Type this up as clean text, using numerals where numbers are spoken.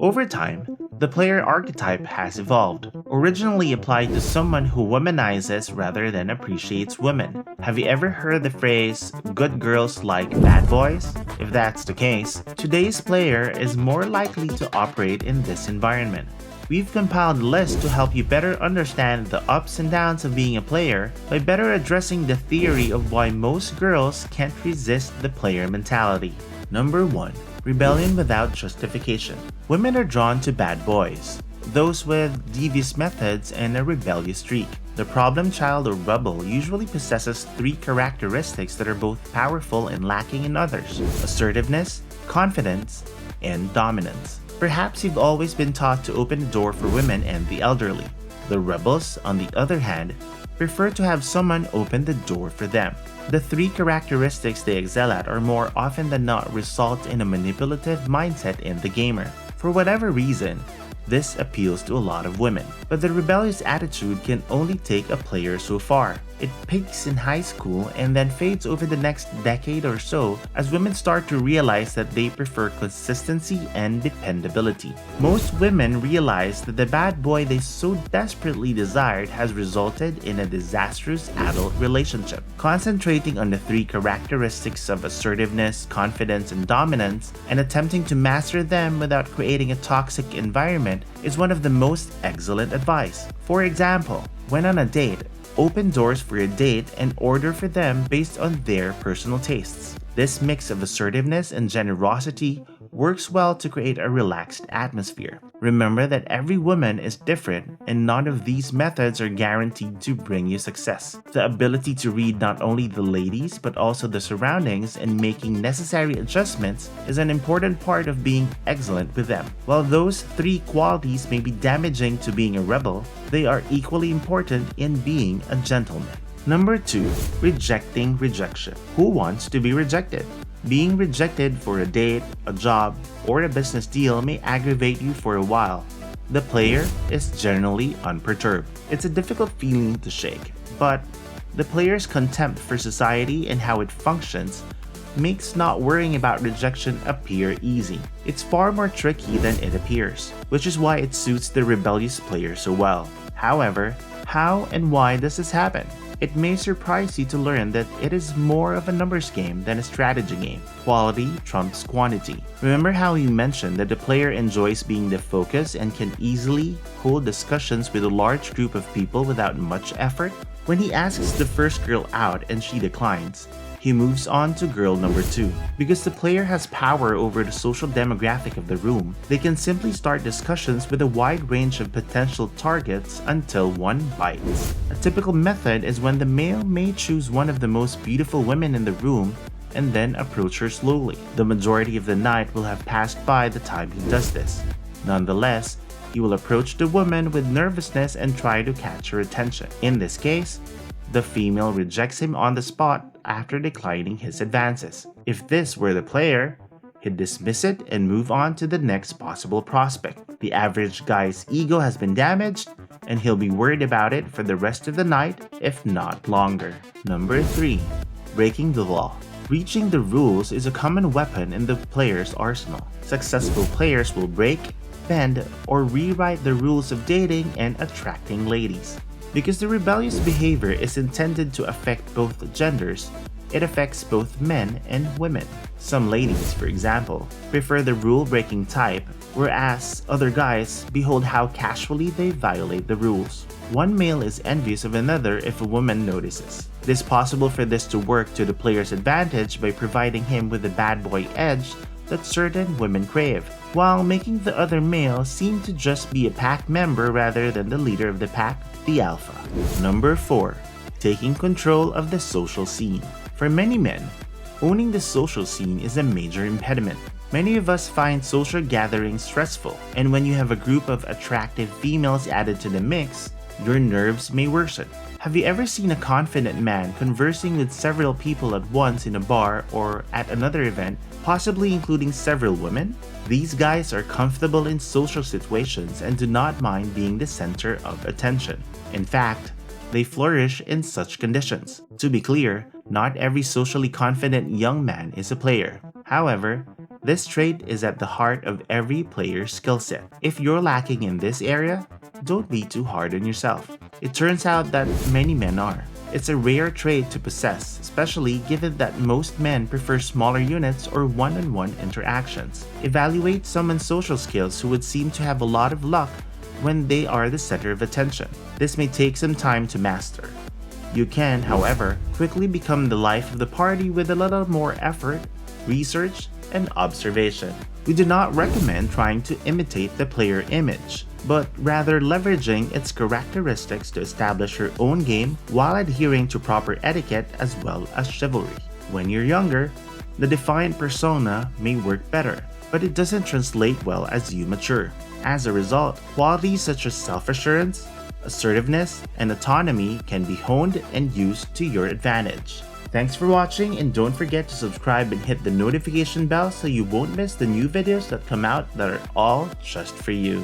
Over time, the player archetype has evolved, originally applied to someone who womanizes rather than appreciates women. Have you ever heard the phrase, good girls like bad boys? If that's the case, today's player is more likely to operate in this environment. We've compiled lists to help you better understand the ups and downs of being a player by better addressing the theory of why most girls can't resist the player mentality. Number 1. Rebellion without justification. Women are drawn to bad boys, those with devious methods and a rebellious streak. The problem child or rebel usually possesses three characteristics that are both powerful and lacking in others: assertiveness, confidence, and dominance. Perhaps you've always been taught to open the door for women and the elderly. The rebels, on the other hand, prefer to have someone open the door for them. The three characteristics they excel at are more often than not result in a manipulative mindset in the gamer. For whatever reason, this appeals to a lot of women. But the rebellious attitude can only take a player so far. It peaks in high school and then fades over the next decade or so as women start to realize that they prefer consistency and dependability. Most women realize that the bad boy they so desperately desired has resulted in a disastrous adult relationship. Concentrating on the three characteristics of assertiveness, confidence, and dominance, and attempting to master them without creating a toxic environment is one of the most excellent advice. For example, when on a date, open doors for your date and order for them based on their personal tastes. This mix of assertiveness and generosity works well to create a relaxed atmosphere. Remember that every woman is different and none of these methods are guaranteed to bring you success. The ability to read not only the ladies but also the surroundings and making necessary adjustments is an important part of being excellent with them. While those three qualities may be damaging to being a rebel, they are equally important in being a gentleman. Number 2. Rejecting rejection. Who wants to be rejected? Being rejected for a date, a job, or a business deal may aggravate you for a while. The player is generally unperturbed. It's a difficult feeling to shake, but the player's contempt for society and how it functions makes not worrying about rejection appear easy. It's far more tricky than it appears, which is why it suits the rebellious player so well. However, how and why does this happen? It may surprise you to learn that it is more of a numbers game than a strategy game. Quality trumps quantity. Remember how you mentioned that the player enjoys being the focus and can easily hold discussions with a large group of people without much effort? When he asks the first girl out and she declines, he moves on to girl number 2. Because the player has power over the social demographic of the room, they can simply start discussions with a wide range of potential targets until one bites. A typical method is when the male may choose one of the most beautiful women in the room and then approach her slowly. The majority of the night will have passed by the time he does this. Nonetheless, he will approach the woman with nervousness and try to catch her attention. In this case, the female rejects him on the spot after declining his advances. If this were the player, he'd dismiss it and move on to the next possible prospect. The average guy's ego has been damaged, and he'll be worried about it for the rest of the night, if not longer. Number 3. Breaking the law. Reaching the rules is a common weapon in the player's arsenal. Successful players will break, bend, or rewrite the rules of dating and attracting ladies. Because the rebellious behavior is intended to affect both genders, it affects both men and women. Some ladies, for example, prefer the rule-breaking type, whereas other guys behold how casually they violate the rules. One male is envious of another if a woman notices. It is possible for this to work to the player's advantage by providing him with the bad boy edge that certain women crave, while making the other male seem to just be a pack member rather than the leader of the pack, the alpha. Number 4. Taking control of the social scene. For many men, owning the social scene is a major impediment. Many of us find social gatherings stressful, and when you have a group of attractive females added to the mix, your nerves may worsen. Have you ever seen a confident man conversing with several people at once in a bar or at another event, possibly including several women? These guys are comfortable in social situations and do not mind being the center of attention. In fact, they flourish in such conditions. To be clear, not every socially confident young man is a player. However, This trait is at the heart of every player's skill set. If you're lacking in this area, don't be too hard on yourself. It turns out that many men are. It's a rare trait to possess, especially given that most men prefer smaller units or one-on-one interactions. Evaluate someone's social skills who would seem to have a lot of luck when they are the center of attention. This may take some time to master. You can, however, quickly become the life of the party with a little more effort, research, and observation. We do not recommend trying to imitate the player image, but rather leveraging its characteristics to establish your own game while adhering to proper etiquette as well as chivalry. When you're younger, the defined persona may work better, but it doesn't translate well as you mature. As a result, qualities such as self-assurance, assertiveness, and autonomy can be honed and used to your advantage. Thanks for watching, and don't forget to subscribe and hit the notification bell so you won't miss the new videos that come out that are all just for you.